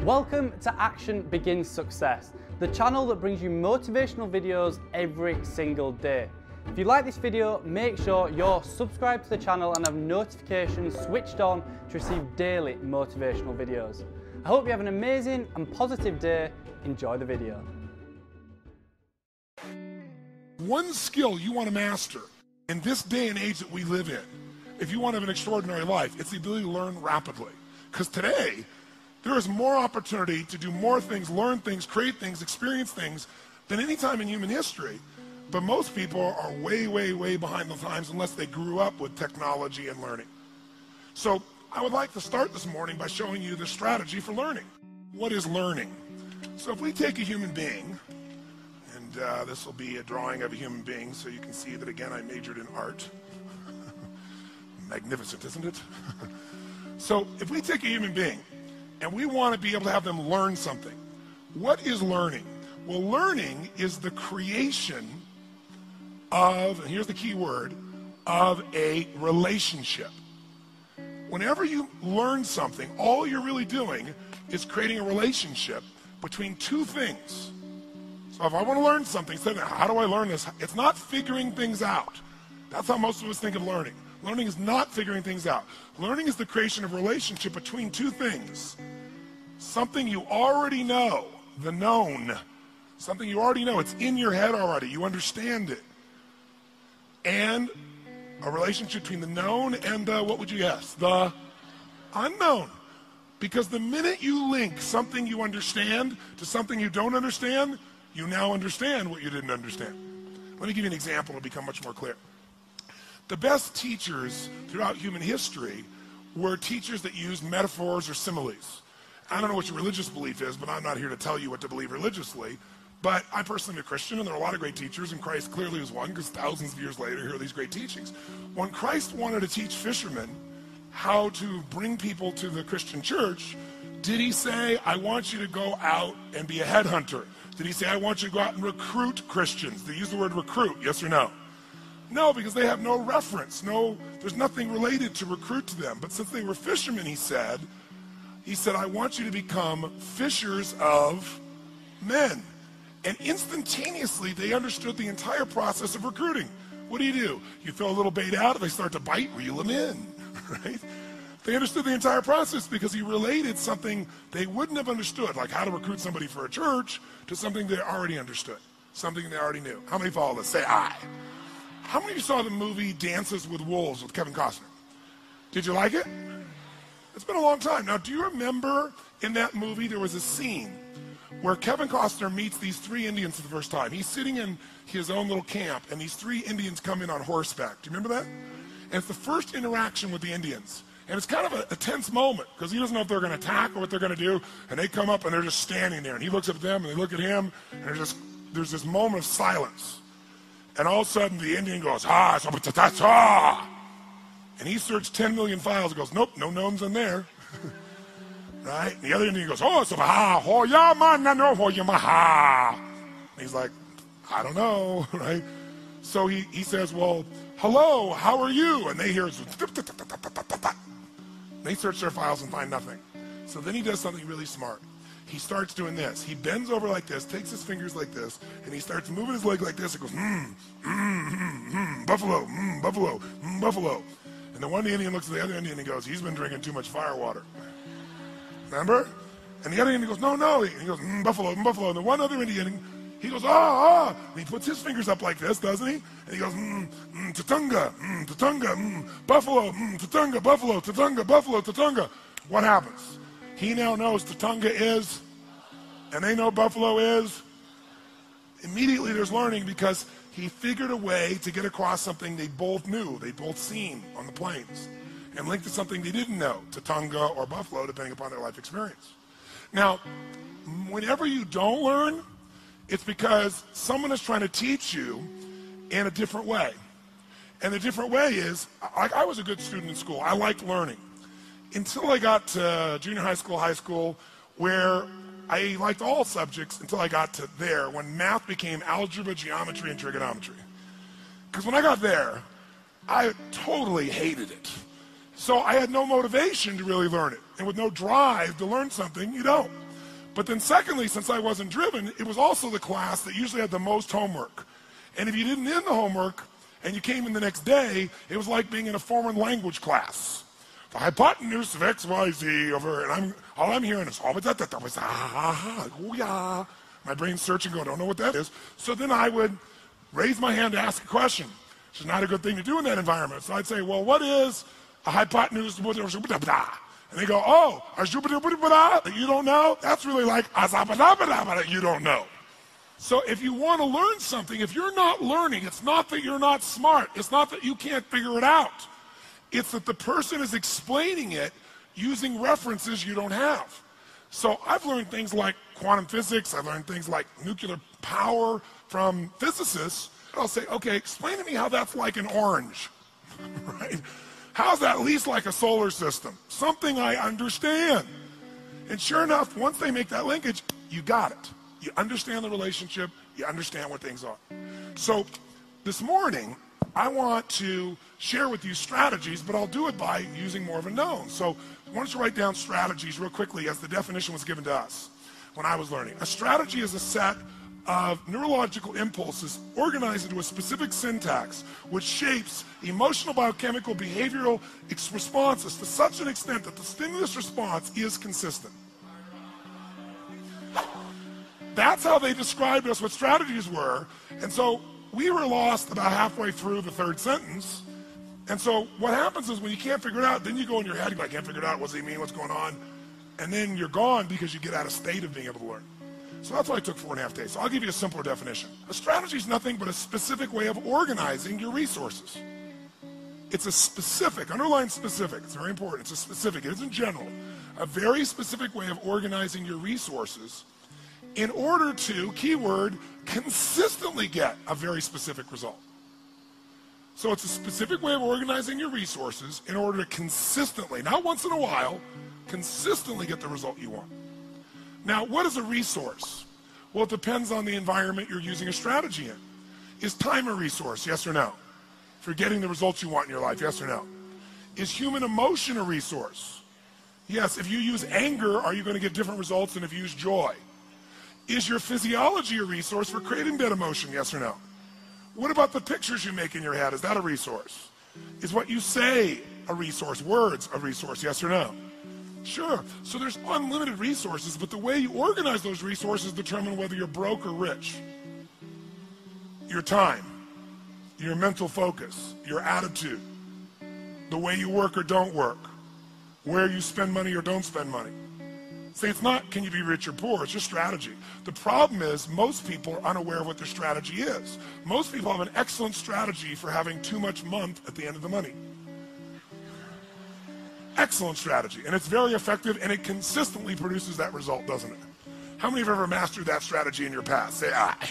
Welcome to Action Begins Success, the channel that brings you motivational videos every single day. If you like this video, make sure you're subscribed to the channel and have notifications switched on to receive daily motivational videos. I hope you have an amazing and positive day. Enjoy the video. One skill you want to master in this day and age that we live in, if you want to have an extraordinary life, it's the ability to learn rapidly. Because today, there is more opportunity to do more things, learn things, create things, experience things than any time in human history. But most people are way, way, way behind the times unless they grew up with technology and learning. So I would like to start this morning by showing you the strategy for learning. What is learning? So if we take a human being, and this will be a drawing of a human being, so you can see that again I majored in art. Magnificent, isn't it? So if we take a human being and we want to be able to have them learn something, what is learning? Well, learning is the creation of, and here's the key word, of a relationship. Whenever you learn something, all you're really doing is creating a relationship between two things. So if I want to learn something, say, how do I learn this? It's not figuring things out. That's how most of us think of learning. Learning is not figuring things out. Learning is the creation of a relationship between two things. Something you already know, the known. Something you already know, it's in your head already, you understand it. And a relationship between the known and what would you guess? The unknown. Because the minute you link something you understand to something you don't understand, you now understand what you didn't understand. Let me give you an example to become much more clear. The best teachers throughout human history were teachers that used metaphors or similes. I don't know what your religious belief is, but I'm not here to tell you what to believe religiously. But I personally am a Christian, and there are a lot of great teachers, and Christ clearly was one, because thousands of years later, here are these great teachings. When Christ wanted to teach fishermen how to bring people to the Christian church, did he say, I want you to go out and be a headhunter? Did he say, I want you to go out and recruit Christians? Did he use the word recruit, yes or no? No, because they have no reference. There's nothing related to recruit to them. But since they were fishermen, he said, I want you to become fishers of men. And instantaneously, they understood the entire process of recruiting. What do? You throw a little bait out, if they start to bite, reel them in, right? They understood the entire process because he related something they wouldn't have understood, like how to recruit somebody for a church, to something they already understood, something they already knew. How many follow this? Say aye. How many of you saw the movie Dances with Wolves with Kevin Costner? Did you like it? It's been a long time. Now, do you remember in that movie there was a scene where Kevin Costner meets these three Indians for the first time? He's sitting in his own little camp, and these three Indians come in on horseback. Do you remember that? And it's the first interaction with the Indians. And it's kind of a tense moment, because he doesn't know if they're going to attack or what they're going to do. And they come up, and they're just standing there. And he looks at them, and they look at him, and there's this moment of silence. And all of a sudden, the Indian goes, and he searched 10 million files and goes, nope, no knowns in there. Right? And the other Indian goes, and he's like, I don't know, right? So he says, well, hello, how are you? And they hear, they search their files and find nothing. So then he does something really smart. He starts doing this. He bends over like this, takes his fingers like this, and he starts moving his leg like this. It goes, buffalo, buffalo, buffalo. And the one Indian looks at the other Indian and goes, he's been drinking too much fire water. Remember? And the other Indian goes, no. And he goes, buffalo, buffalo. And the one other Indian, he goes, And he puts his fingers up like this, doesn't he? And he goes, tatunga, buffalo, tatunga, buffalo, tatunga, buffalo, tatunga. What happens? He now knows tatunga is, and they know buffalo is. Immediately there's learning, because he figured a way to get across something they both knew, they both seen on the plains, and linked to something they didn't know, tatunga or buffalo, depending upon their life experience. Now, whenever you don't learn, it's because someone is trying to teach you in a different way. And the different way is, I was a good student in school. I liked learning. Until I got to junior high school, where I liked all subjects until I got to there, when math became algebra, geometry, and trigonometry. Because when I got there, I totally hated it. So I had no motivation to really learn it. And with no drive to learn something, you don't. But then secondly, since I wasn't driven, it was also the class that usually had the most homework. And if you didn't end the homework and you came in the next day, it was like being in a foreign language class. The hypotenuse of X, Y, Z over, and all I'm hearing is, my brain's searching, going, don't know what that is. So then I would raise my hand to ask a question, which is not a good thing to do in that environment. So I'd say, well, what is a hypotenuse? And they go, oh, that you don't know? That's really like you don't know. So if you want to learn something, if you're not learning, it's not that you're not smart. It's not that you can't figure it out. It's that the person is explaining it using references you don't have. So I've learned things like quantum physics. I've learned things like nuclear power from physicists. I'll say, okay, explain to me how that's like an orange, right? How's that at least like a solar system? Something I understand. And sure enough, once they make that linkage, you got it. You understand the relationship. You understand what things are. So this morning, I want to share with you strategies, but I'll do it by using more of a known. So why don't you write down strategies real quickly as the definition was given to us when I was learning. A strategy is a set of neurological impulses organized into a specific syntax which shapes emotional, biochemical, behavioral responses to such an extent that the stimulus response is consistent. That's how they described us what strategies were. And so we were lost about halfway through the third sentence. And so what happens is when you can't figure it out, then you go in your head, you're like, I can't figure it out, what does he mean, what's going on? And then you're gone because you get out of state of being able to learn. So that's why I took 4.5 days. So I'll give you a simpler definition. A strategy is nothing but a specific way of organizing your resources. It's a specific, underline specific, it's very important, it's a specific, it isn't general. A very specific way of organizing your resources in order to, keyword, consistently get a very specific result. So it's a specific way of organizing your resources in order to consistently, not once in a while, consistently get the result you want. Now, what is a resource? Well, it depends on the environment you're using a strategy in. Is time a resource, yes or no? For getting the results you want in your life, yes or no? Is human emotion a resource? Yes, if you use anger, are you going to get different results than if you use joy? Is your physiology a resource for creating that emotion, yes or no? What about the pictures you make in your head? Is that a resource? Is what you say a resource? Words a resource, yes or no? Sure. So there's unlimited resources, but the way you organize those resources determine whether you're broke or rich. Your time, your mental focus, your attitude, the way you work or don't work, where you spend money or don't spend money. See, it's not can you be rich or poor, it's just strategy. The problem is most people are unaware of what their strategy is. Most people have an excellent strategy for having too much month at the end of the money. Excellent strategy, and it's very effective, and it consistently produces that result, doesn't it? How many have ever mastered that strategy in your past? Say, aye.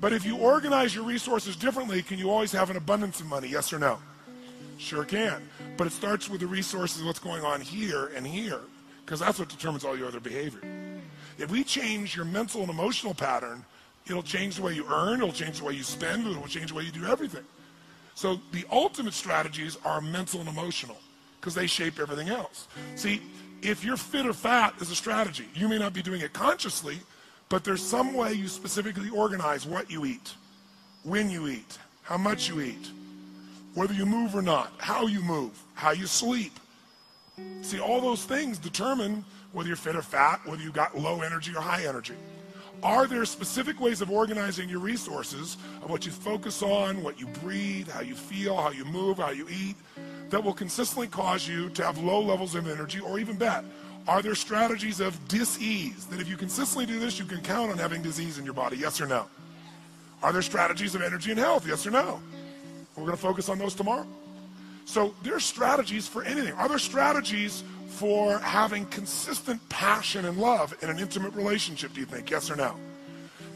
But if you organize your resources differently, can you always have an abundance of money, yes or no? Sure can, but it starts with the resources, what's going on here and here, because that's what determines all your other behavior. If we change your mental and emotional pattern, it'll change the way you earn, it'll change the way you spend, it'll change the way you do everything. So the ultimate strategies are mental and emotional, because they shape everything else. See, if you're fit or fat is a strategy. You may not be doing it consciously, but there's some way you specifically organize what you eat, when you eat, how much you eat, whether you move or not, how you move, how you sleep. See, all those things determine whether you're fit or fat, whether you got low energy or high energy. Are there specific ways of organizing your resources, of what you focus on, what you breathe, how you feel, how you move, how you eat, that will consistently cause you to have low levels of energy, or even bad? Are there strategies of dis-ease, that if you consistently do this, you can count on having disease in your body, yes or no? Are there strategies of energy and health, yes or no? We're going to focus on those tomorrow. So there's strategies for anything. Are there strategies for having consistent passion and love in an intimate relationship, do you think, yes or no?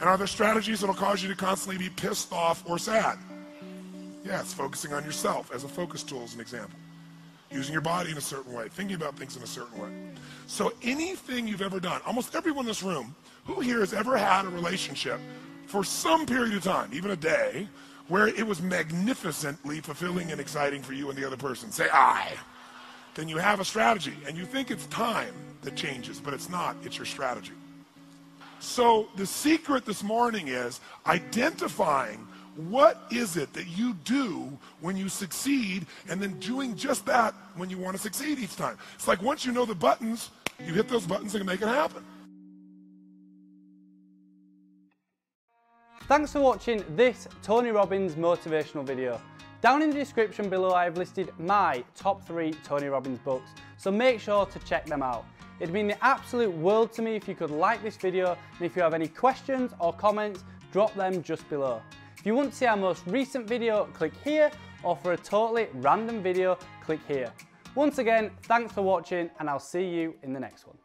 And are there strategies that will cause you to constantly be pissed off or sad? Yes, focusing on yourself as a focus tool is an example. Using your body in a certain way, thinking about things in a certain way. So anything you've ever done, almost everyone in this room, who here has ever had a relationship for some period of time, even a day, where it was magnificently fulfilling and exciting for you and the other person? Say, aye. Then you have a strategy, and you think it's time, that changes, but it's not, it's your strategy. So the secret this morning is identifying what is it that you do when you succeed, and then doing just that when you want to succeed each time. It's like once you know the buttons, you hit those buttons and make it happen. Thanks for watching this Tony Robbins motivational video. Down in the description below I have listed my top 3 Tony Robbins books, so make sure to check them out. It'd mean the absolute world to me if you could like this video, and if you have any questions or comments, drop them just below. If you want to see our most recent video, click here, or for a totally random video, click here. Once again, thanks for watching, and I'll see you in the next one.